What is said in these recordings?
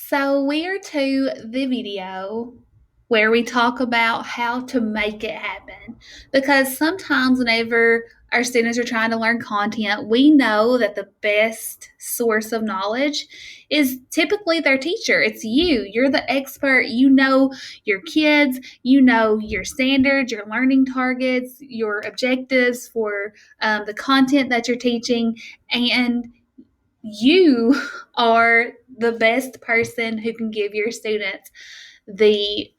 So we're to the video where we talk about how to make it happen. Because sometimes, whenever our students are trying to learn content, we know that the best source of knowledge is typically their teacher. It's you. You're the expert. You know your kids, you know your standards, your learning targets, your objectives for the content that you're teaching. And you are the best person who can give your students the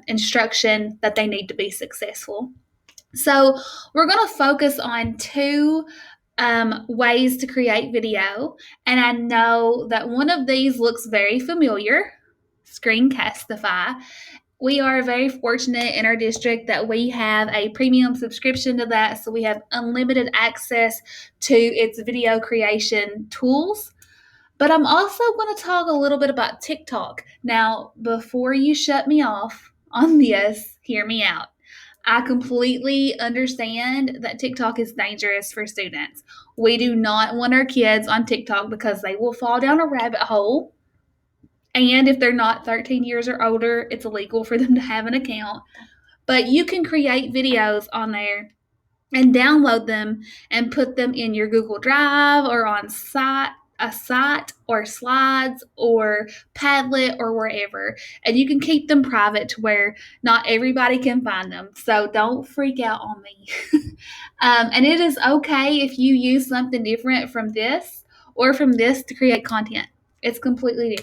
instruction that they need to be successful. So, we're going to focus on two ways to create video. And I know that one of these looks very familiar, Screencastify. We are very fortunate in our district that we have a premium subscription to that, so we have unlimited access to its video creation tools. But I'm also going to talk a little bit about TikTok. Now, before you shut me off on this, hear me out. I completely understand that TikTok is dangerous for students. We do not want our kids on TikTok because they will fall down a rabbit hole. And if they're not 13 years or older, it's illegal for them to have an account. But you can create videos on there and download them and put them in your Google Drive or on a site or slides or Padlet or wherever. And you can keep them private to where not everybody can find them. So don't freak out on me. And it is okay if you use something different from this or from this to create content. It's completely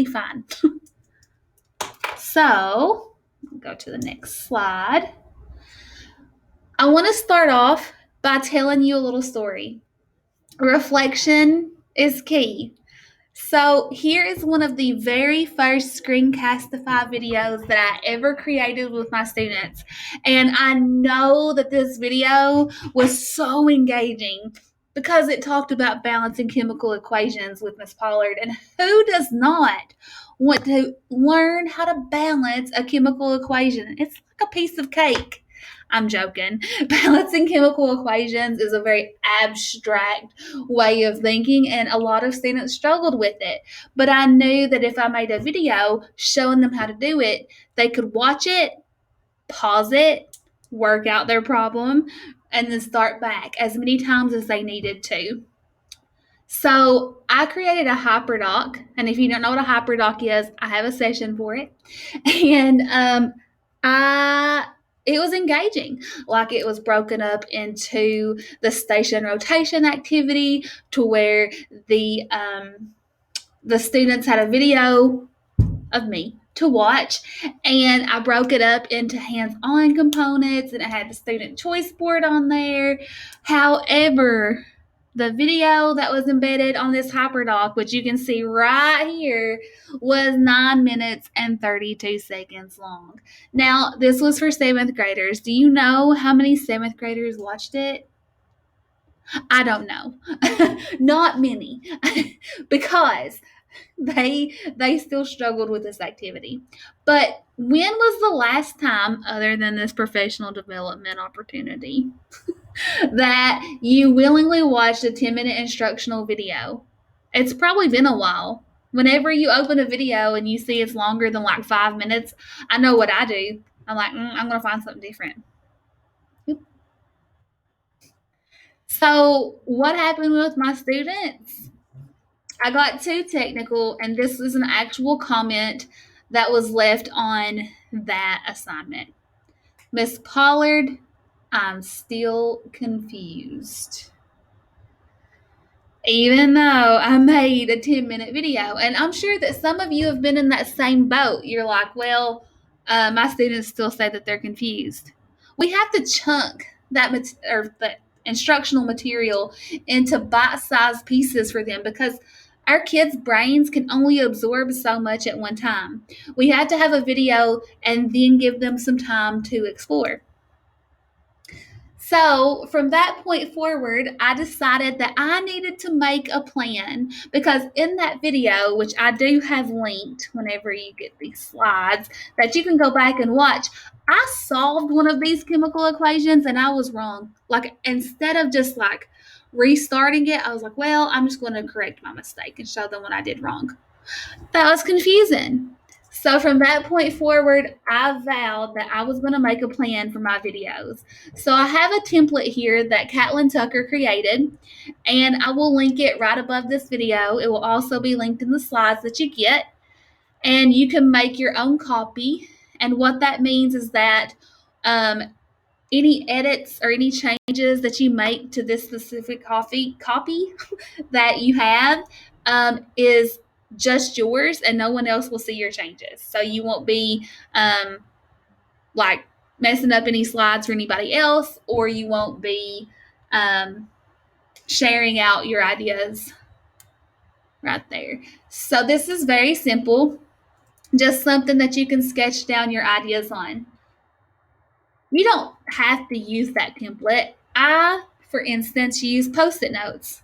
fine. So go to the next slide. I want to start off by telling you a little story. Reflection is key. So here is one of the very first Screencastify videos that I ever created with my students. And I know that this video was so engaging because it talked about balancing chemical equations with Miss Pollard. And who does not want to learn how to balance a chemical equation? It's like a piece of cake. I'm joking. Balancing chemical equations is a very abstract way of thinking, and a lot of students struggled with it. But I knew that if I made a video showing them how to do it, they could watch it, pause it, work out their problem, and then start back as many times as they needed to. So I created a hyperdoc, and if you don't know what a hyperdoc is, I have a session for it. And it was engaging. Like, it was broken up into the station rotation activity to where the students had a video of me to watch, and I broke it up into hands-on components, and it had the student choice board on there. However, the video that was embedded on this hyperdoc, which you can see right here, was 9 minutes and 32 seconds long. Now, this was for 7th graders. Do you know how many 7th graders watched it? I don't know. Not many. Because they still struggled with this activity. But when was the last time, other than this professional development opportunity, that you willingly watched a 10-minute instructional video? It's probably been a while. Whenever you open a video and you see it's longer than like 5 minutes, I know what I do. I'm like, I'm going to find something different. So, what happened with my students? I got too technical, and this is an actual comment that was left on that assignment. Miss Pollard, I'm still confused. Even though I made a 10-minute video. And I'm sure that some of you have been in that same boat. You're like, well, my students still say that they're confused. We have to chunk the instructional material into bite-sized pieces for them, because our kids' brains can only absorb so much at one time. We have to have a video and then give them some time to explore. So, from that point forward, I decided that I needed to make a plan, because in that video, which I do have linked whenever you get these slides that you can go back and watch, I solved one of these chemical equations and I was wrong. Like, instead of just like restarting it, I was like, well, I'm just going to correct my mistake and show them what I did wrong. That was confusing. So from that point forward, I vowed that I was going to make a plan for my videos. So I have a template here that Catlin Tucker created, and I will link it right above this video. It will also be linked in the slides that you get, and you can make your own copy. And what that means is that any edits or any changes that you make to this specific copy that you have is just yours, and no one else will see your changes. So you won't be like messing up any slides for anybody else, or you won't be sharing out your ideas right there. So this is very simple, just something that you can sketch down your ideas on. You don't have to use that template. I, for instance, use Post-it notes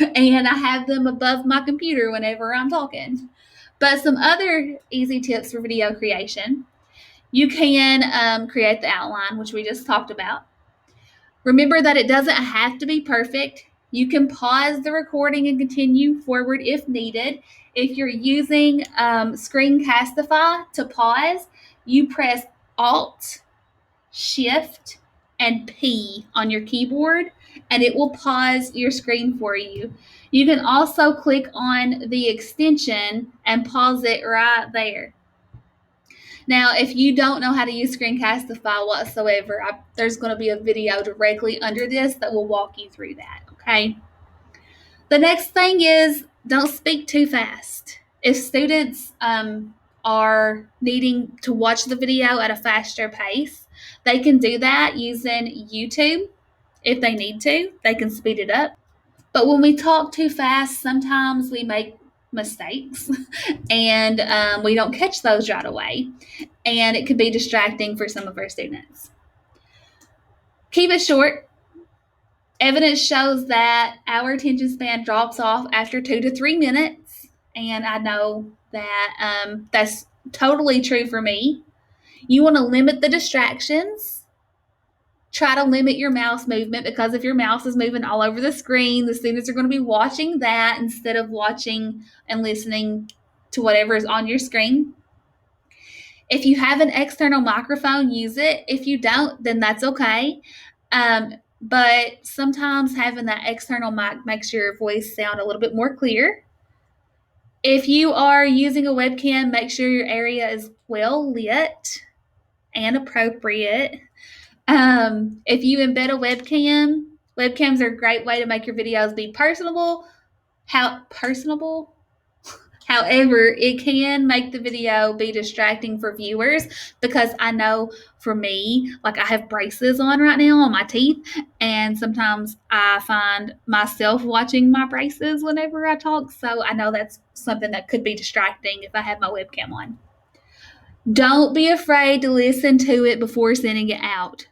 and I have them above my computer whenever I'm talking. But some other easy tips for video creation: you can create the outline, which we just talked about. Remember that it doesn't have to be perfect. You can pause the recording and continue forward if needed. If you're using Screencastify to pause, you press Alt, Shift, and P on your keyboard, and it will pause your screen for you. You can also click on the extension and pause it right there. Now, if you don't know how to use Screencastify whatsoever, there's going to be a video directly under this that will walk you through that, okay? The next thing is, don't speak too fast. If students are needing to watch the video at a faster pace, they can do that using YouTube. If they need to, they can speed it up. But when we talk too fast, sometimes we make mistakes and we don't catch those right away. And it could be distracting for some of our students. Keep it short. Evidence shows that our attention span drops off after 2 to 3 minutes. And I know that that's totally true for me. You want to limit the distractions. Try to limit your mouse movement, because if your mouse is moving all over the screen, the students are going to be watching that instead of watching and listening to whatever is on your screen. If you have an external microphone, use it. If you don't, then that's okay. But sometimes having that external mic makes your voice sound a little bit more clear. If you are using a webcam, make sure your area is well lit and appropriate. If you embed a webcam, webcams are a great way to make your videos be personable. However, it can make the video be distracting for viewers, because I know for me, like I have braces on right now on my teeth, and sometimes I find myself watching my braces whenever I talk. So I know that's something that could be distracting if I have my webcam on. Don't be afraid to listen to it before sending it out.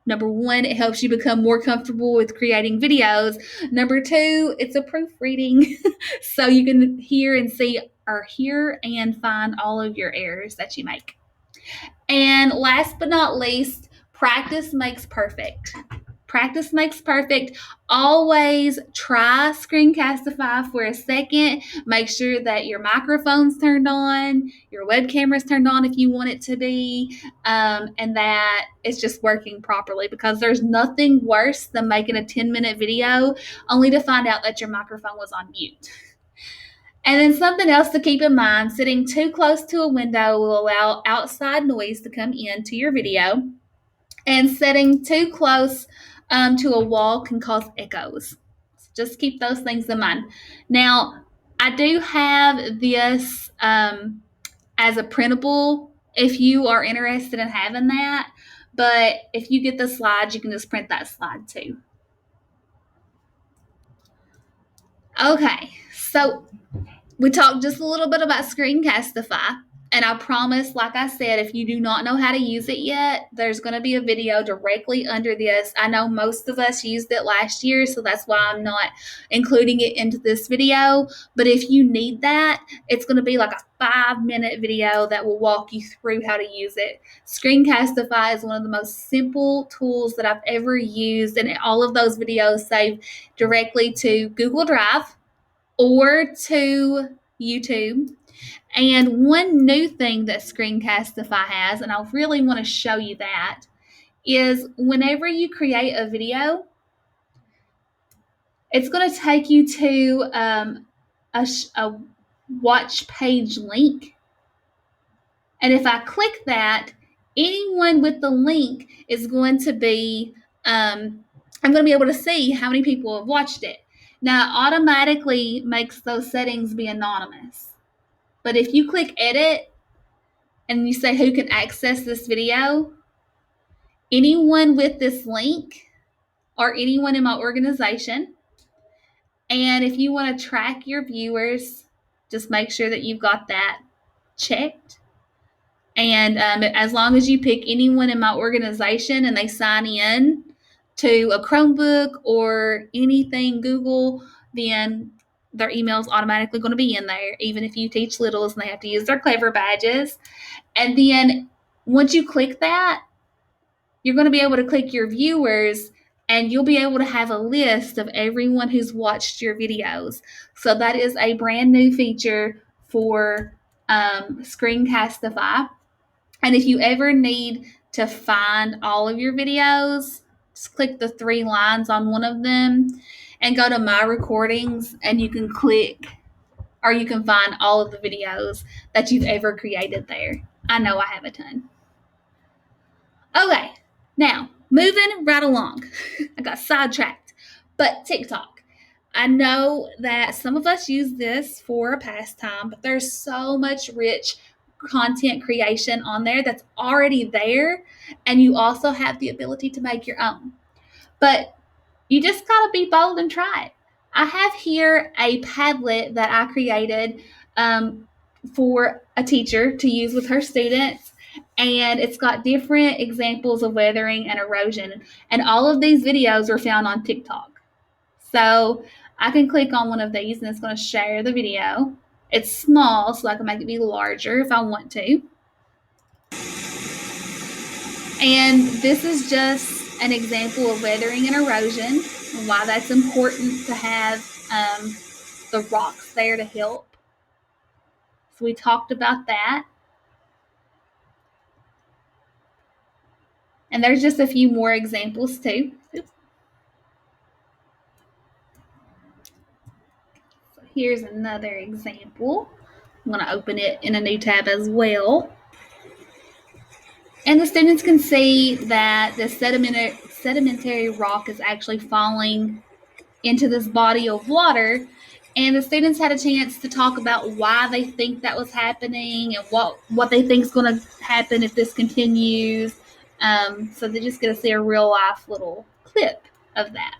Number one, it helps you become more comfortable with creating videos. Number two, it's a proofreading, so you can hear and find all of your errors that you make. And last but not least, practice makes perfect. Practice makes perfect. Always try Screencastify for a second. Make sure that your microphone's turned on, your web camera's turned on if you want it to be, and that it's just working properly, because there's nothing worse than making a 10-minute video only to find out that your microphone was on mute. And then something else to keep in mind: sitting too close to a window will allow outside noise to come into your video, and sitting too close to a wall can cause echoes. So just keep those things in mind. Now, I do have this as a printable if you are interested in having that, but if you get the slides, you can just print that slide too. Okay, so we talked just a little bit about Screencastify, and I promise, like I said, if you do not know how to use it yet, there's going to be a video directly under this. I know most of us used it last year, so that's why I'm not including it into this video. But if you need that, it's going to be like a 5-minute video that will walk you through how to use it. Screencastify is one of the most simple tools that I've ever used, and all of those videos save directly to Google Drive or to YouTube. And one new thing that Screencastify has, and I really want to show you that, is whenever you create a video, it's going to take you to a watch page link. And if I click that, anyone with the link is going to be, I'm going to be able to see how many people have watched it. Now, it automatically makes those settings be anonymous. But if you click edit and you say who can access this video, anyone with this link or anyone in my organization. And if you want to track your viewers, just make sure that you've got that checked. And as long as you pick anyone in my organization and they sign in to a Chromebook or anything Google, then their email is automatically going to be in there, even if you teach littles and they have to use their Clever badges. And then once you click that, you're going to be able to click your viewers and you'll be able to have a list of everyone who's watched your videos. So that is a brand new feature for Screencastify. And if you ever need to find all of your videos, just click the 3 lines on one of them and go to My Recordings, and you can click, or you can find all of the videos that you've ever created there. I know I have a ton. Okay, now moving right along. I got sidetracked. But TikTok. I know that some of us use this for a pastime, but there's so much rich content creation on there that's already there, and you also have the ability to make your own. But you just got to be bold and try it. I have here a Padlet that I created for a teacher to use with her students, and it's got different examples of weathering and erosion, and all of these videos are found on TikTok. So I can click on one of these and it's going to share the video. It's small, so I can make it be larger if I want to. And this is just an example of weathering and erosion and why that's important to have the rocks there to help. So we talked about that. And there's just a few more examples too. Oops. So here's another example. I'm going to open it in a new tab as well. And the students can see that the sedimentary rock is actually falling into this body of water. And the students had a chance to talk about why they think that was happening and what they think is going to happen if this continues. So they're just going to see a real life little clip of that.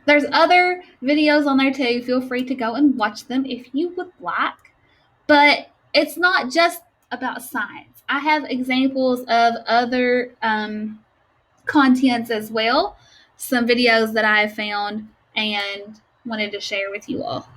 There's other videos on there too. Feel free to go and watch them if you would like. But it's not just about science. I have examples of other contents as well, some videos that I have found and wanted to share with you all.